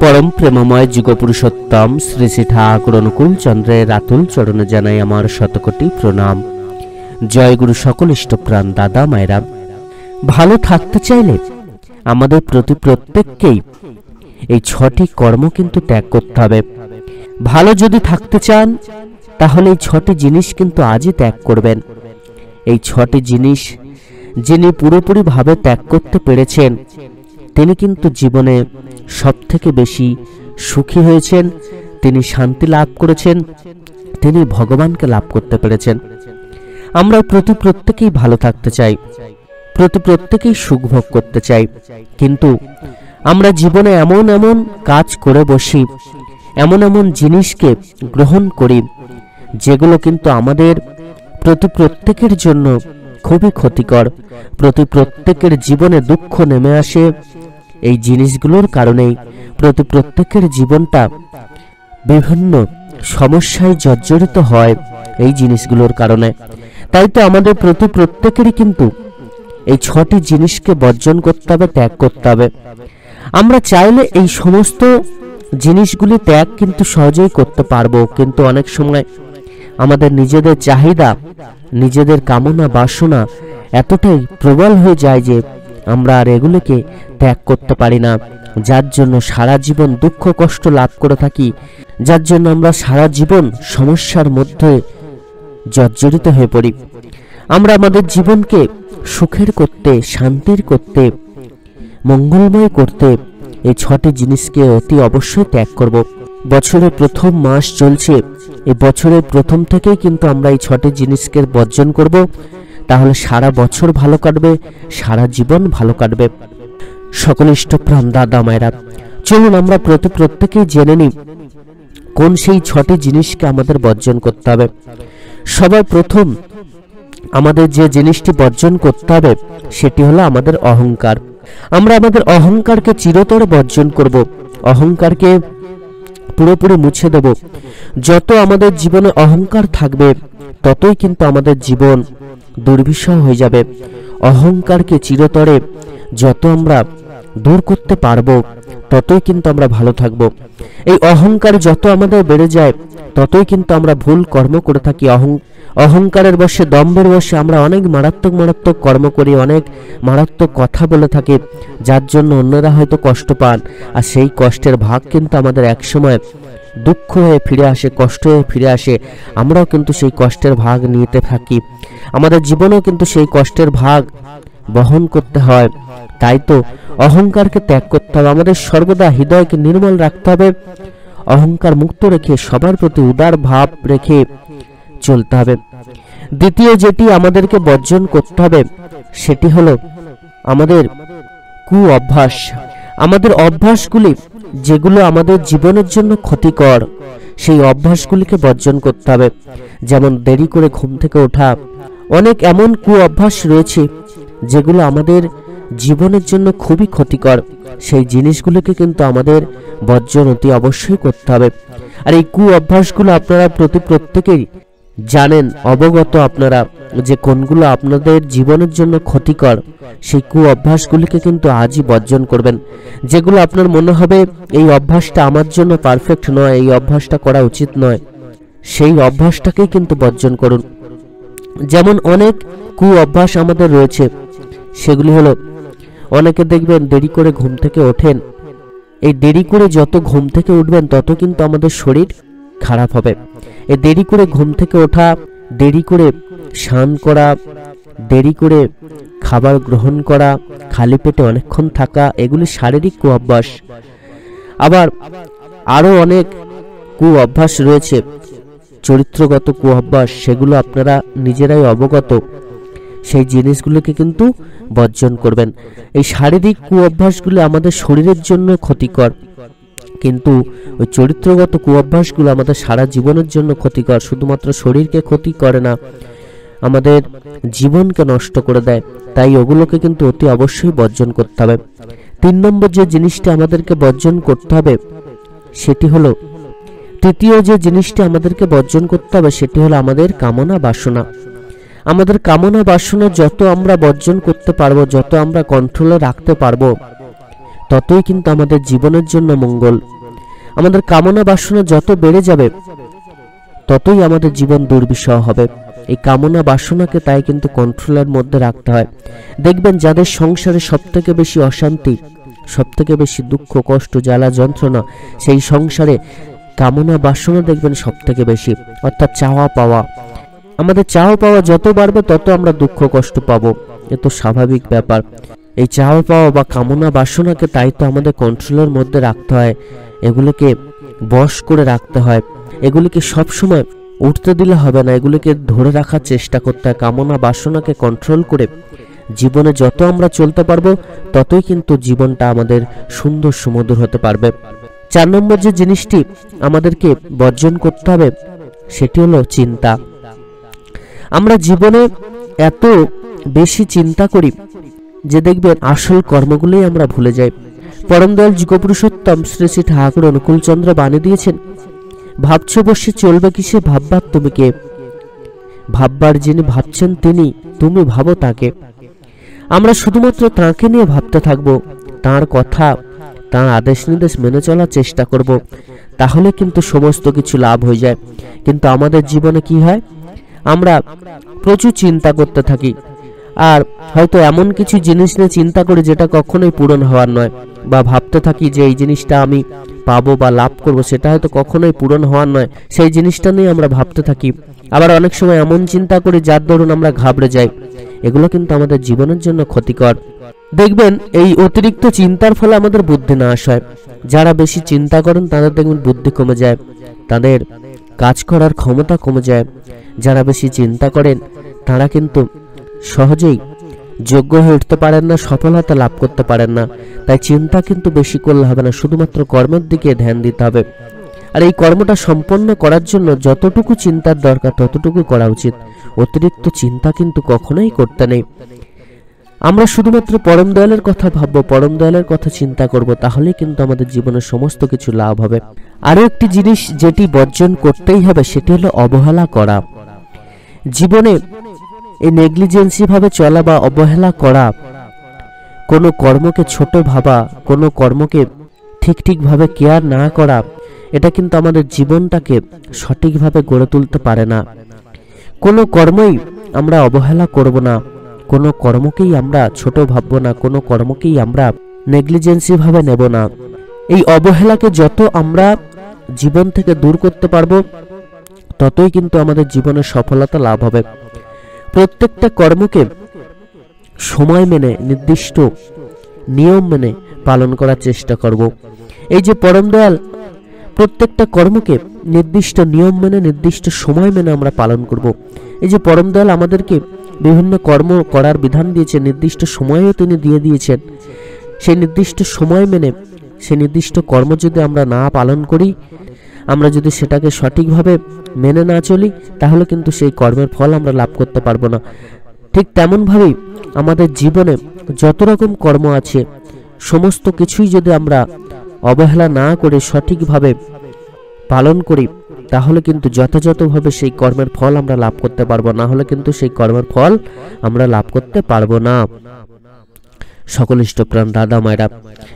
परम प्रेममय जुगपुरुषोत्तम श्री श्री ठाकुर अनुकूल चंद्रेर आतुल चरणे जानाई आमार शतकोटी प्रणाम। जय गुरु सकल इष्टप्राण दादा मायेरा, भालो थाकते चाइले आमादेर प्रति प्रत्येककेई এই ছটি কর্ম কিন্তু ত্যাগ করতে হবে। ভালো যদি থাকতে চান তাহলে এই ছটি জিনিস কিন্তু আজই ত্যাগ করবেন। এই ছটি জিনিস যিনি পুরোপুরি ভাবে ত্যাগ করতে পেরেছেন তিনি কিন্তু জীবনে সবথেকে বেশি সুখী হয়েছেন, তিনি শান্তি লাভ করেছেন, তিনি ভগবানকে লাভ করতে পেরেছেন। আমরা প্রত্যেকেই ভালো থাকতে চাই, প্রত্যেকেই সুখ ভোগ করতে চাই, কিন্তু আমরা জীবনে এমন এমন কাজ করে বসি, এমন এমন জিনিসকে গ্রহণ করি যেগুলো কিন্তু আমাদের প্রত্যেকের জন্য খুবই ক্ষতিকর। প্রত্যেকের জীবনে দুঃখ নেমে আসে এই জিনিসগুলোর কারণেই। প্রত্যেকের জীবনটা বিভিন্ন সমস্যায় জর্জরিত হয় এই জিনিসগুলোর কারণে। তাই তো আমাদের প্রত্যেকেরই কিন্তু এই ছটি জিনিসকে বর্জন করতে হবে, ত্যাগ করতে হবে। আমরা চাইলে এই সমস্ত জিনিসগুলি ত্যাগ কিন্তু সহজেই করতে পারবো, কিন্তু অনেক সময় আমাদের নিজেদের চাহিদা, নিজেদের কামনা বাসনা এতটাই প্রবল হয়ে যায় যে আমরা আর এগুলোকে ত্যাগ করতে পারি না, যার জন্য সারা জীবন দুঃখ কষ্ট লাভ করে থাকি, যার জন্য আমরা সারা জীবন সমস্যার মধ্যে জর্জরিত হয়ে পড়ি। আমরা আমাদের জীবনকে সুখের করতে, শান্তির করতে, মঙ্গলময় করতে এই ছটি জিনিসকে অতি অবশ্যই ত্যাগ করব। বছরের প্রথম মাস চলছে, এই বছরের প্রথম থেকেই কিন্তু আমরা এই ছটি জিনিসকে বর্জন করব, তাহলে সারা বছর ভালো কাটবে, সারা জীবন ভালো কাটবে। সকল ইষ্টপ্রাণ দাদা মায়েরা, চলুন আমরা প্রত্যেকেই জেনে নিই কোন সেই ছটি জিনিসকে আমাদের বর্জন করতে হবে। সবার প্রথম আমাদের যে জিনিসটি বর্জন করতে হবে সেটি হলো আমাদের অহংকার। আমরা আমাদের অহংকারকে চিরতরে বর্জন করব, অহংকারকে পুরোপুরি মুছে দেব। যত আমাদের জীবনে অহংকার থাকবে ততই কিন্তু আমাদের জীবন দুর্বিষহ হয়ে যাবে। অহংকারকে চিরতরে যত আমরা দূর করতে পারবো ততই কিন্তু আমরা ভালো থাকব। এই অহংকার যত আমাদের বেড়ে যায় ততই কিন্তু আমরা ভুল কর্ম করে থাকি। অহংকারের বশে, দম্ভের বশে আমরা অনেক মারাত্মক কর্ম করি, অনেক মারাত্মক কথা বলে থাকি, যার জন্য অন্যরা হয়তো কষ্ট পান, আর সেই কষ্টের ভাগ কিন্তু আমাদের একসময় দুঃখ হয়ে ফিরে আসে, কষ্ট হয়ে ফিরে আসে। আমরাও কিন্তু সেই কষ্টের ভাগ নিতে থাকি, আমাদের জীবনেও কিন্তু সেই কষ্টের ভাগ বহন করতে হয়। তাই তো অহংকারকে ত্যাগ করতে হবে, আমাদের সর্বদা হৃদয়কে নির্মল রাখতে হবে, অহংকার মুক্ত রেখে সবার প্রতি উদার ভাব রেখে চলতে হবে। দ্বিতীয় যেটি আমাদেরকে বর্জন করতে হবে সেটি হলো আমাদের কু অভ্যাস। আমাদের অভ্যাসগুলি যেগুলো আমাদের জীবনের জন্য ক্ষতিকর, সেই অভ্যাসগুলিকে বর্জন করতে হবে। যেমন দেরি করে ঘুম থেকে ওঠা, অনেক এমন কু অভ্যাস রয়েছে যেগুলো আমাদের জীবনের জন্য খুবই ক্ষতিকর, সেই জিনিসগুলোকে কিন্তু আমাদের বর্জন অতি অবশ্যই করতে হবে। আর এই কু অভ্যাসগুলো আপনারা প্রত্যেকেই জানেন, অবগত আপনারা যে কোনগুলো আপনাদের জীবনের জন্য ক্ষতিকর। সেই কু অভ্যাসগুলিকে কিন্তু আজই বর্জন করবেন। যেগুলো আপনার মনে হবে এই অভ্যাসটা আমার জন্য পারফেক্ট নয়, এই অভ্যাসটা করা উচিত নয়, সেই অভ্যাসটাকেই কিন্তু বর্জন করুন। যেমন অনেক কু অভ্যাস আমাদের রয়েছে, সেগুলি হলো অনেকে দেখবেন দেরি করে ঘুম থেকে ওঠেন। এই দেরি করে যত ঘুম থেকে উঠবেন তত কিন্তু আমাদের শরীর খারাপ হবে। এই দেরি করে ঘুম থেকে ওঠা, দেরি করে স্নান করা, দেরি করে খাবার গ্রহণ করা, খালি পেটে অনেকক্ষণ থাকা, এগুলি শারীরিক কু অভ্যাস। আবার আরো অনেক কু অভ্যাস রয়েছে, চরিত্রগত কু অভ্যাস, সেগুলো আপনারা নিজেরাই অবগত, সেই জিনিসগুলোকে কিন্তু বর্জন করবেন। এই শারীরিক কু অভ্যাসগুলো আমাদের শরীরের জন্য ক্ষতিকর, কিন্তু ওই চরিত্রগত কু অভ্যাসগুলো আমাদের সারা জীবনের জন্য ক্ষতিকর। শুধুমাত্র শরীরকে ক্ষতি করে না, আমাদের জীবনকে নষ্ট করে দেয়। তাই ওগুলোকে কিন্তু অতি অবশ্যই বর্জন করতে হবে। 3 নম্বর যে জিনিসটা আমাদেরকে বর্জন করতে হবে সেটি হলো, তৃতীয় যে জিনিসটা আমাদেরকে বর্জন করতে হবে সেটি হলো আমাদের কামনা বাসনা। আমাদের কামনা বাসনা যত আমরা বর্জন করতে পারবো, যত আমরা কন্ট্রোলে রাখতে পারবো, ততই কিন্তু আমাদের জীবনের জন্য মঙ্গল। আমাদের কামনা বাসনা যত বেড়ে যাবে ততই আমাদের জীবন দুর্বিষহ হবে। এই কামনা বাসনাকে তাই কিন্তু কন্ট্রোলের মধ্যে রাখতে হয়। দেখবেন যাদের সংসারে সবথেকে বেশি অশান্তি, সবথেকে বেশি দুঃখ কষ্ট জ্বালা যন্ত্রণা, সেই সংসারে কামনা বাসনা দেখবেন সবথেকে বেশি, অর্থাৎ চাওয়া পাওয়া। আমাদের চাওয়া পাওয়া যত বাড়বে তত আমরা দুঃখ কষ্ট পাবো, এ তো স্বাভাবিক ব্যাপার। এই চাওয়া পাওয়া বা কামনা বাসনাকে তাই তো আমাদের কন্ট্রোলের মধ্যে রাখতে হয়, এগুলোকে বশ করে রাখতে হয়। এগুলিকে সবসময় উঠতে দিলে হবে না, এগুলিকে ধরে রাখার চেষ্টা করতে হয়। কামনা বাসনাকে কন্ট্রোল করে জীবনে যত আমরা চলতে পারবো ততই কিন্তু জীবনটা আমাদের সুন্দর সুমধুর হতে পারবে। 4 নম্বর যে জিনিসটি আমাদেরকে বর্জন করতে হবে সেটি হলো চিন্তা। আমরা জীবনে এত বেশি চিন্তা করি যে দেখবেন আসল কর্মগুলোই আমরা ভুলে যাই। পরম দয়াল যুগপুরুষোত্তম শ্রী শ্রী ঠাকুর অনুকূলচন্দ্র বাণী দিয়েছেন, ভাবছো বসে চলবে কিসে, ভাববার তুমি কে? ভাববার যিনি ভাবছেন তিনি, তুমি ভাবো তাকে। আমরা শুধুমাত্র তাঁকে নিয়ে ভাবতে থাকবো, তাঁর কথা তাঁর আদেশ নির্দেশ মেনে চলার চেষ্টা করব, তাহলে কিন্তু সমস্ত কিছু লাভ হয়ে যায়। কিন্তু আমাদের জীবনে কি হয়, আমরা প্রচুর চিন্তা করতে থাকি, আর হয়তো এমন কিছু জিনিস নিয়ে চিন্তা করি যেটা কখনোই পূরণ হওয়ার নয়, বা ভাবতে থাকি যে এই জিনিসটা আমি পাবো বা লাভ করব, সেটা হয়তো কখনোই পূরণ হওয়ার নয়, সেই জিনিসটা নিয়ে আমরা ভাবতে থাকি। আবার অনেক সময় এমন চিন্তা করি যার দরুন আমরা ঘাবড়ে যাই। এগুলো কিন্তু আমাদের জীবনের জন্য ক্ষতিকর। দেখবেন এই অতিরিক্ত চিন্তার ফলে আমাদের বুদ্ধি নাশ হয়। যারা বেশি চিন্তা করেন তাদের দেখবেন বুদ্ধি কমে যায়, তাদের কাজ করার ক্ষমতা কমে যায়। যারা বেশি চিন্তা করেন তারা কিন্তু সহজেই যোগ্য হয়ে উঠতে পারেন না, সফলতা লাভ করতে পারেন না। তাই চিন্তা কিন্তু বেশি করলে হবে না, শুধুমাত্র কর্মের দিকে ধ্যান দিতে হবে। আর এই কর্মটা সম্পন্ন করার জন্য যতটুকু চিন্তার দরকার ততটুকু করা উচিত। অতিরিক্ত চিন্তা কিন্তু কখনোই করতে নেই। আমরা শুধুমাত্র পরম দয়ালের কথা ভাববো, পরম দয়ালের কথা চিন্তা করব, তাহলেই কিন্তু আমাদের জীবনের সমস্ত কিছু লাভ হবে। আরো একটি জিনিস যেটি বর্জন করতেই হবে সেটি হলো অবহেলা করা। জীবনে এই নেগলিজেন্সি ভাবে চলা বা অবহেলা করা, কোনো কর্মকে ছোট ভাবা, কোনো কর্মকে ঠিকভাবে কেয়ার না করা, এটা কিন্তু আমাদের জীবনটাকে সঠিকভাবে গড়ে তুলতে পারে না। কোনো কর্মই আমরা অবহেলা করব না, কোনো কর্মকেই আমরা ছোট ভাববো না, কোনো কর্মকেই আমরা নেগলিজেন্সি ভাবে নেব না। এই অবহেলাকে যত আমরা জীবন থেকে দূর করতে পারবো ততই কিন্তু আমাদের জীবনের সফলতা লাভ হবে। প্রত্যেকটা কর্মকে সময় মেনে, নির্দিষ্ট নিয়ম মেনে পালন করার চেষ্টা করব। এই যে পরম দয়াল প্রত্যেকটা কর্মকে নির্দিষ্ট নিয়ম মেনে, নির্দিষ্ট সময় মেনে আমরা পালন করব। এই যে পরম দয়াল আমাদেরকে বিভিন্ন কর্ম করার বিধান দিয়েছেন, নির্দিষ্ট সময়ও তিনি দিয়ে দিয়েছেন। সেই নির্দিষ্ট সময় মেনে সেই নির্দিষ্ট কর্ম যদি আমরা না পালন করি, আমরা যদি সেটাকে সঠিকভাবে মেনে না চলি, তাহলে কিন্তু সেই কর্মের ফল আমরা লাভ করতে পারবো না। ঠিক তেমনভাবেই আমাদের জীবনে যত রকম কর্ম আছে সমস্ত কিছুই যদি আমরা অবহেলা না করে সঠিকভাবে পালন করি, তাহলে কিন্তু যথাযথভাবে সেই কর্মের ফল আমরা লাভ করতে পারবো, না হলে কিন্তু সেই কর্মের ফল আমরা লাভ করতে পারবো না। সকল ইষ্টপ্রাণ দাদা মায়েরা,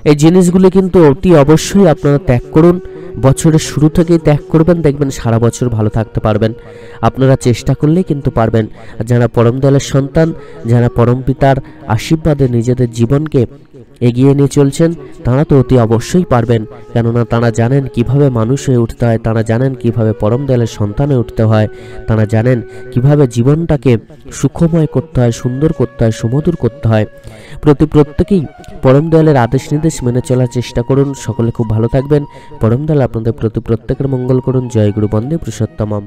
এই জিনিসগুলি কিন্তু অতি অবশ্যই আপনারা ত্যাগ করুন। বছরের শুরু থেকেই ত্যাগ করবেন, দেখবেন সারা বছর ভালো থাকতে পারবেন। আপনারা চেষ্টা করলেই কিন্তু পারবেন। আর যারা পরম দয়ালের সন্তান, যারা পরম পিতার আশীর্বাদে নিজেদের জীবনকে এগিয়ে নিয়ে চলছেন, তারা তো অতি অবশ্যই পারবেন। কেননা তারা জানেন কিভাবে মানুষ হয়ে উঠতে হয়, তারা জানেন কিভাবে পরম দয়ালের সন্তান হয়ে উঠতে হয়, তারা জানেন কিভাবে জীবনটাকে সুখময় করতে হয়, সুন্দর করতে হয়, সুমধুর করতে হয়। প্রত্যেকেই পরম দয়ালের আদেশ নির্দেশ মেনে চলার চেষ্টা করুন। সকলে খুব ভালো থাকবেন। পরম দয়াল আপনাদের প্রত্যেকের মঙ্গল করুন। জয় গুরু, বন্দে পুরুষোত্তমম।